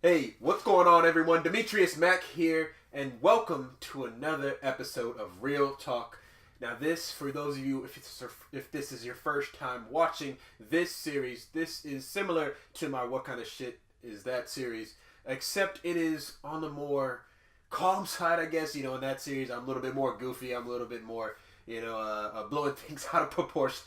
Hey, what's going on, everyone? Demetrius Mack here, and welcome to another episode of Real Talk. Now, this, for those of you, if this is your first time watching this series, this is similar to my What Kind of Shit Is That series, except it is on the more calm side, I guess. In that series, I'm a little bit more goofy. I'm a little bit more, blowing things out of proportion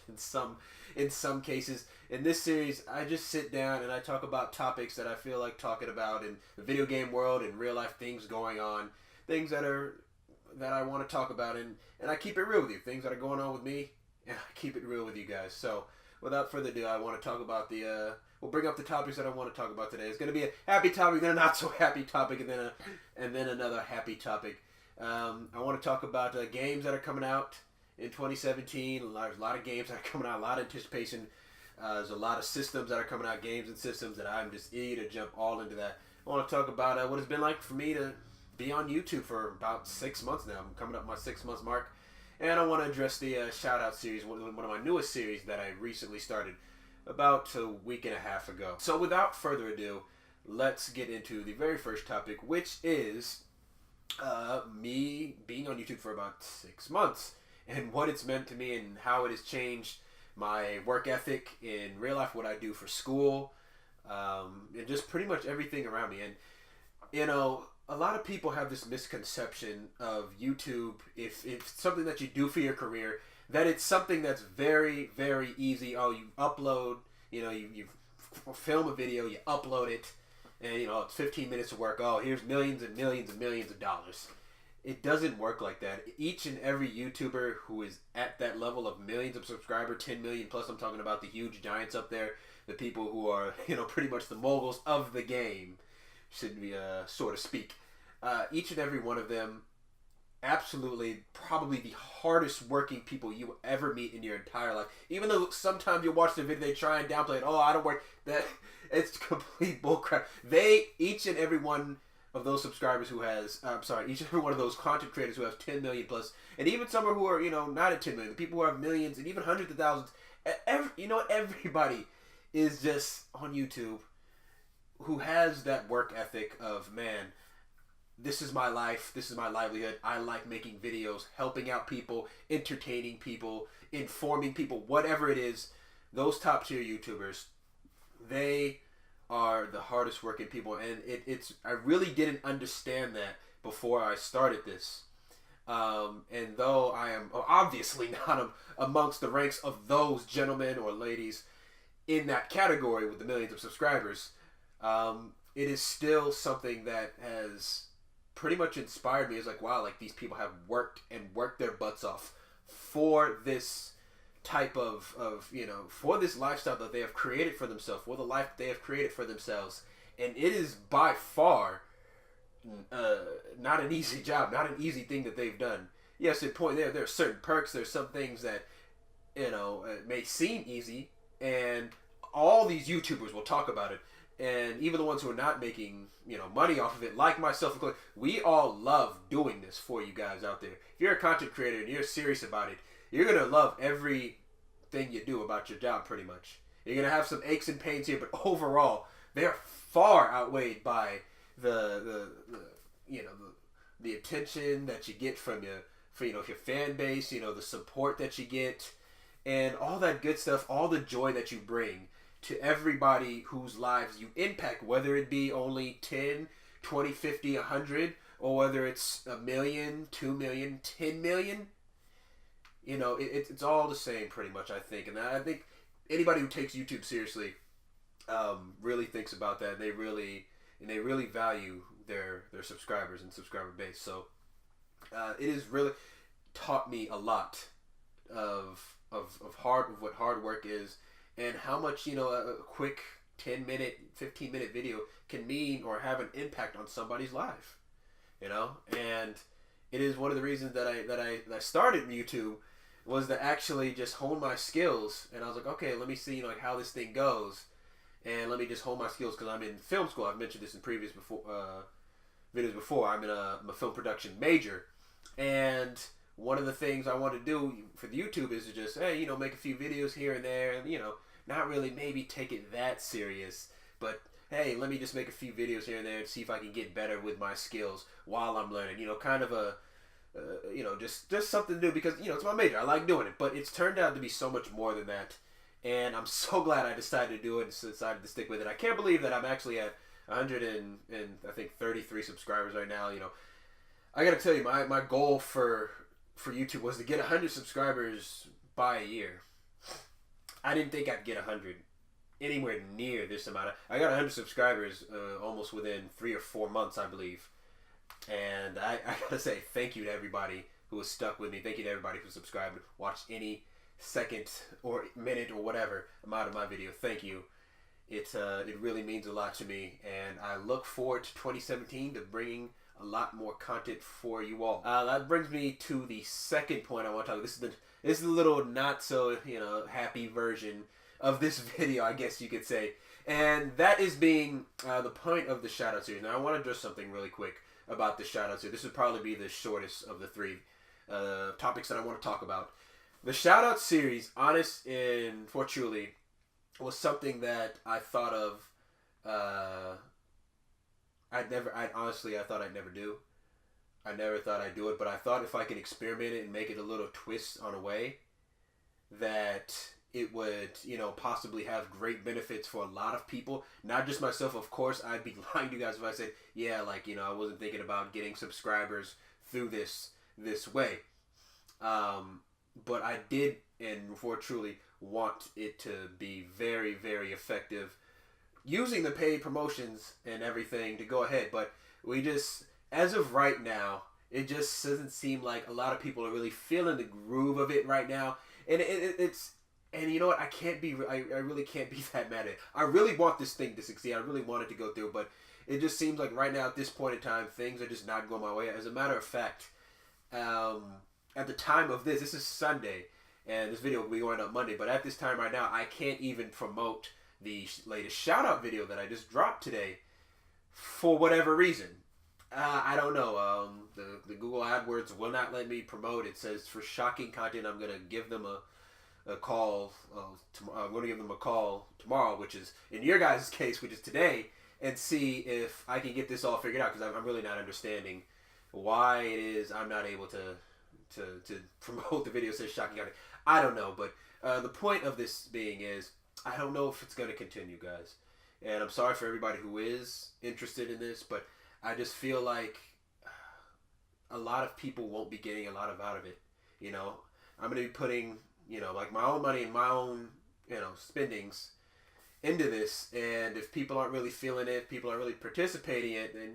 in some cases. In this series, I just sit down and I talk about topics that I feel like talking about in the video game world and real life things going on, things that I want to talk about, and I keep it real with you, things that are going on with me, and I keep it real with you guys. So, without further ado, I want to talk about we'll bring up the topics that I want to talk about today. It's going to be a happy topic, then a not so happy topic, and then another happy topic. I want to talk about games that are coming out in 2017. There's a lot of games that are coming out, a lot of anticipation. There's a lot of systems that are coming out, games and systems, that I'm just eager to jump all into that. I want to talk about what it's been like for me to be on YouTube for about 6 months now. I'm coming up my 6 months mark. And I want to address the shout out series, one of my newest series that I recently started about a week and a half ago. So without further ado, let's get into the very first topic, which is me being on YouTube for about 6 months and what it's meant to me and how it has changed my work ethic in real life, what I do for school, and just pretty much everything around me. And a lot of people have this misconception of YouTube, if it's something that you do for your career, that it's something that's very, very easy. Oh, you upload, you film a video, you upload it, and it's 15 minutes of work. Oh, here's millions and millions and millions of dollars. It doesn't work like that. Each and every YouTuber who is at that level of millions of subscribers, 10 million plus, I'm talking about the huge giants up there, the people who are, pretty much the moguls of the game, should be, so to speak. Each and every one of them, absolutely, probably the hardest working people you will ever meet in your entire life. Even though sometimes you watch the video, they try and downplay it. Oh, I don't work. That it's complete bullcrap. Each and every one of those subscribers who has, each and every one of those content creators who have 10 million plus, and even some who are, not at 10 million, the people who have millions and even hundreds of thousands, everybody is just on YouTube who has that work ethic of, man, this is my life, this is my livelihood, I like making videos, helping out people, entertaining people, informing people, whatever it is. Those top tier YouTubers, they are the hardest working people, and it's I really didn't understand that before I started this. And though I am obviously not amongst the ranks of those gentlemen or ladies in that category with the millions of subscribers, it is still something that has pretty much inspired me. It's like, wow, like these people have worked their butts off for this type of for this lifestyle that they have created for themselves, for the life they have created for themselves. And it is by far not an easy job, not an easy thing that they've done. Yes, at point there are certain perks, there's some things that may seem easy, and all these YouTubers will talk about it. And even the ones who are not making money off of it, like myself, we all love doing this for you guys out there. If you're a content creator and you're serious about it, you're going to love everything you do about your job, pretty much. You're going to have some aches and pains here, but overall, they're far outweighed by the attention that you get from your fan base, the support that you get, and all that good stuff, all the joy that you bring to everybody whose lives you impact, whether it be only 10, 20, 50, 100, or whether it's 1 million, 2 million, 10 million. It's all the same pretty much, I think. And I think anybody who takes YouTube seriously really thinks about that. They really value their subscribers and subscriber base. So it has really taught me a lot of what hard work is, and how much a quick 10-minute, 15-minute video can mean or have an impact on somebody's life. And it is one of the reasons that I started YouTube, was to actually just hone my skills. And I was like, okay, let me see how this thing goes, and let me just hone my skills, because I'm in film school. I've mentioned this in previous videos before. I'm a film production major, and one of the things I want to do for the YouTube is to just, hey, make a few videos here and there, and, not really maybe take it that serious, but hey, let me just make a few videos here and there and see if I can get better with my skills while I'm learning. You know, kind of a, just something to do because, it's my major. I like doing it. But it's turned out to be so much more than that. And I'm so glad I decided to do it and decided to stick with it. I can't believe that I'm actually at 133 subscribers right now. I got to tell you, my goal for YouTube was to get 100 subscribers by a year. I didn't think I'd get 100 anywhere near this amount. I got 100 subscribers almost within 3 or 4 months, I believe. And I gotta say thank you to everybody who was stuck with me. Thank you to everybody who subscribed, watched any second or minute or whatever amount of my video. Thank you. It really means a lot to me, and I look forward to 2017 to bringing a lot more content for you all. That brings me to the second point I want to talk about. This is the little not so happy version of this video, I guess you could say, and that is being the point of the shoutout series. Now I want to address something really quick about the shoutout series. This would probably be the shortest of the three topics that I want to talk about. The shoutout series, honest and for truly, was something that I thought of. I thought I'd never do. I never thought I'd do it, but I thought if I could experiment it and make it a little twist on a way, that it would, possibly have great benefits for a lot of people. Not just myself, of course. I'd be lying to you guys if I said, yeah, I wasn't thinking about getting subscribers through this way. But I did, and for truly, want it to be very, very effective, using the paid promotions and everything to go ahead. But as of right now, it just doesn't seem like a lot of people are really feeling the groove of it right now. And and you know what? I really can't be that mad at it. I really want this thing to succeed. I really want it to go through, but it just seems like right now at this point in time, things are just not going my way. As a matter of fact, at the time of this is Sunday, and this video will be going up Monday, but at this time right now, I can't even promote the latest shout-out video that I just dropped today for whatever reason. I don't know. The Google AdWords will not let me promote. It says for shocking content, I'm going to give them a call. I'm going to give them a call tomorrow, which is, in your guys' case, which is today, and see if I can get this all figured out, because I'm really not understanding why it is I'm not able to promote the video that says shocking content. I don't know, but the point of this being is, I don't know if it's going to continue, guys. And I'm sorry for everybody who is interested in this, but I just feel like a lot of people won't be getting a lot out of it. I'm going to be putting, my own money and my own, spendings into this. And if people aren't really feeling it, people aren't really participating in it, then,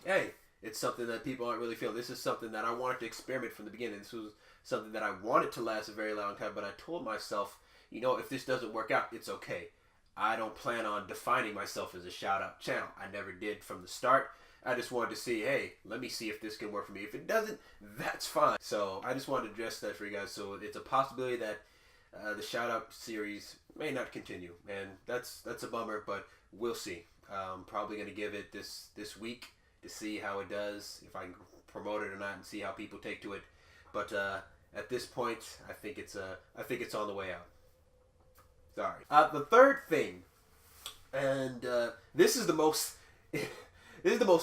hey, it's something that people aren't really feeling. This is something that I wanted to experiment from the beginning. This was something that I wanted to last a very long time, but I told myself, if this doesn't work out, it's okay. I don't plan on defining myself as a shout-out channel. I never did from the start. I just wanted to see, hey, let me see if this can work for me. If it doesn't, that's fine. So I just wanted to address that for you guys. So it's a possibility that the shout-out series may not continue, and that's a bummer, but we'll see. I'm probably going to give it this week to see how it does, if I can promote it or not, and see how people take to it. But at this point, I think it's on the way out. Sorry. The third thing, and this is the most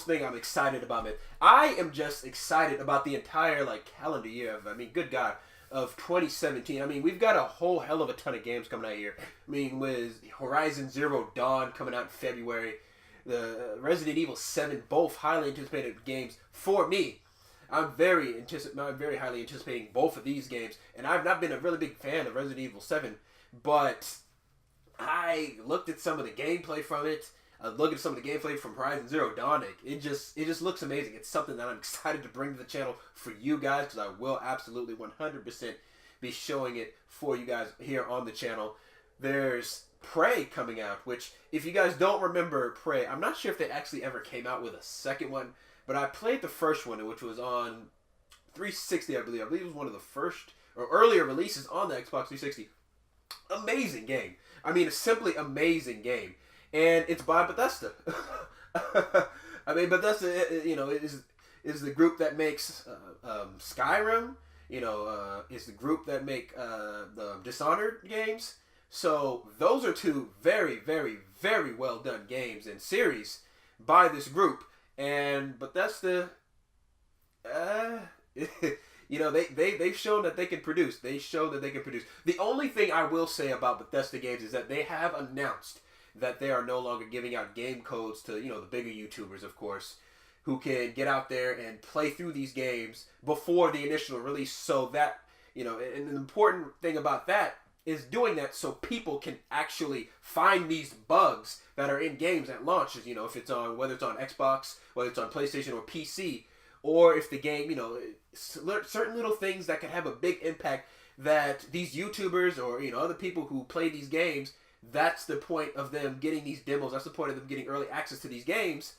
thing I'm excited about, man. I am just excited about the entire calendar year of, good God, of 2017. We've got a whole hell of a ton of games coming out here. With Horizon Zero Dawn coming out in February, the Resident Evil 7, both highly anticipated games for me. I'm very highly anticipating both of these games, and I've not been a really big fan of Resident Evil 7, but I looked at some of the gameplay from it. I looked at some of the gameplay from Horizon Zero Dawn. It just looks amazing. It's something that I'm excited to bring to the channel for you guys, because I will absolutely 100% be showing it for you guys here on the channel. There's Prey coming out, which, if you guys don't remember Prey, I'm not sure if they actually ever came out with a second one, but I played the first one, which was on 360, I believe. I believe it was one of the first or earlier releases on the Xbox 360. Amazing game. A simply amazing game. And it's by Bethesda. Bethesda, is the group that makes Skyrim. Is the group that make the Dishonored games. So those are two very, very, very well done games and series by this group. And Bethesda, they've shown that they can produce. They show that they can produce. The only thing I will say about Bethesda games is that they have announced that they are no longer giving out game codes to, the bigger YouTubers, of course, who can get out there and play through these games before the initial release. So that, and the important thing about that is doing that so people can actually find these bugs that are in games at launch. If it's on, whether it's on Xbox, whether it's on PlayStation or PC, or if the game, certain little things that can have a big impact that these YouTubers or, other people who play these games, that's the point of them getting these demos. That's the point of them getting early access to these games,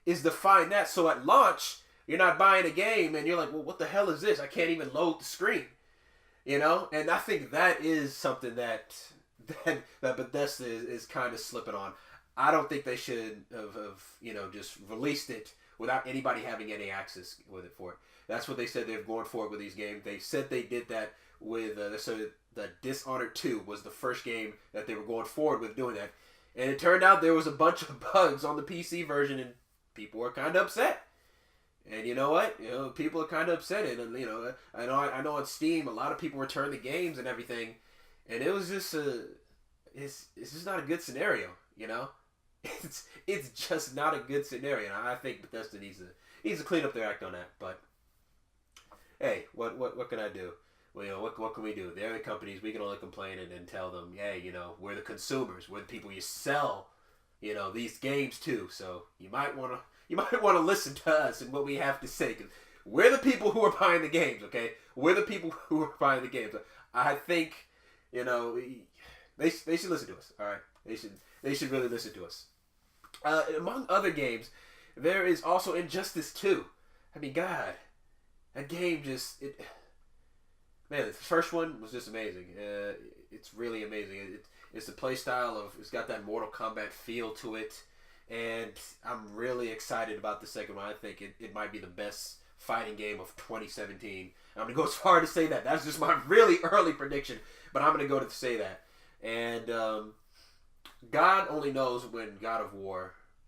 is to find that. So at launch, you're not buying a game and you're like, well, what the hell is this? I can't even load the screen. And I think that is something that Bethesda is kind of slipping on. I don't think they should have just released it without anybody having any access with it for it. That's what they said they're going forward with these games. They said they did that with the Dishonored 2 was the first game that they were going forward with doing that. And it turned out there was a bunch of bugs on the PC version and people were kind of upset. And you know what? People are kind of upset. And I know on Steam a lot of people return the games and everything. And it was just it's just not a good scenario, It's just not a good scenario. And I think Bethesda needs to clean up their act on that. But hey, what can I do? Well, what can we do? They're the companies. We can only complain and tell them, hey, we're the consumers. We're the people you sell, these games to. So you might want to listen to us and what we have to say, because we're the people who are buying the games. Okay, we're the people who are buying the games. I think, they should listen to us. All right, they should really listen to us. Among other games, there is also Injustice 2. I mean, God, that game man, the first one was just amazing. It's really amazing. It's the play style of, it's got that Mortal Kombat feel to it. And I'm really excited about the second one. I think it might be the best fighting game of 2017. I'm going to go as far to say that. That's just my really early prediction. But I'm going to go to say that. And God only knows when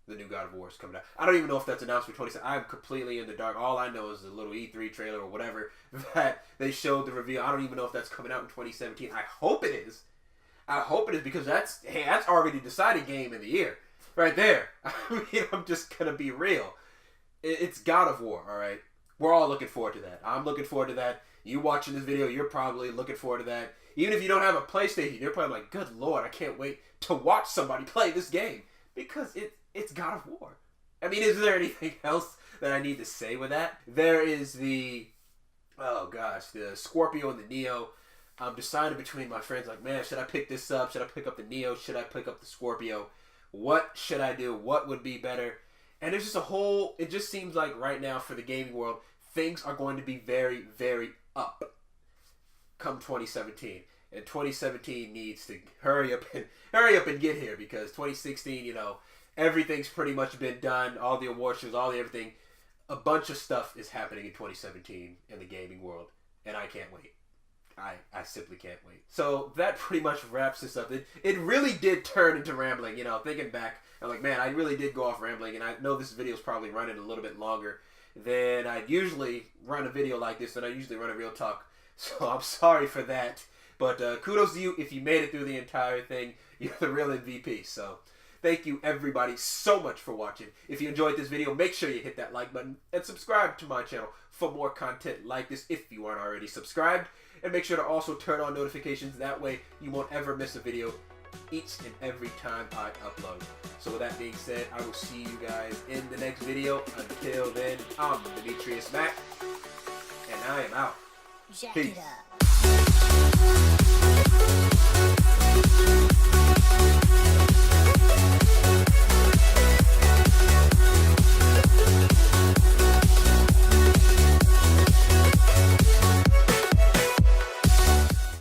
the new God of War is coming out. I don't even know if that's announced for 2017. I'm completely in the dark. All I know is the little E3 trailer or whatever that they showed the reveal. I don't even know if that's coming out in 2017. I hope it is. Because that's already decided game of the year. Right there. I mean, I'm just going to be real. It's God of War, all right? We're all looking forward to that. I'm looking forward to that. You watching this video, you're probably looking forward to that. Even if you don't have a PlayStation, you're probably like, good Lord, I can't wait to watch somebody play this game. Because it's God of War. I mean, is there anything else that I need to say with that? There is the Scorpio and the Neo. I'm deciding between my friends, like, man, should I pick this up? Should I pick up the Neo? Should I pick up the Scorpio? What should I do? What would be better? And there's just it just seems like right now for the gaming world, things are going to be very, very up come 2017. And 2017 needs to hurry up and get here, because 2016, everything's pretty much been done. All the award shows, all the everything. A bunch of stuff is happening in 2017 in the gaming world, and I can't wait. I simply can't wait. So that pretty much wraps this up. It really did turn into rambling, thinking back. I'm like, man, I really did go off rambling, and I know this video is probably running a little bit longer than I'd usually run a video like this, and I usually run a real talk. So I'm sorry for that. But kudos to you if you made it through the entire thing. You're the real MVP. So thank you everybody so much for watching. If you enjoyed this video, make sure you hit that like button and subscribe to my channel for more content like this if you aren't already subscribed. And make sure to also turn on notifications. That way you won't ever miss a video each and every time I upload. So with that being said, I will see you guys in the next video. Until then, I'm Demetrius Mack, and I am out. Peace.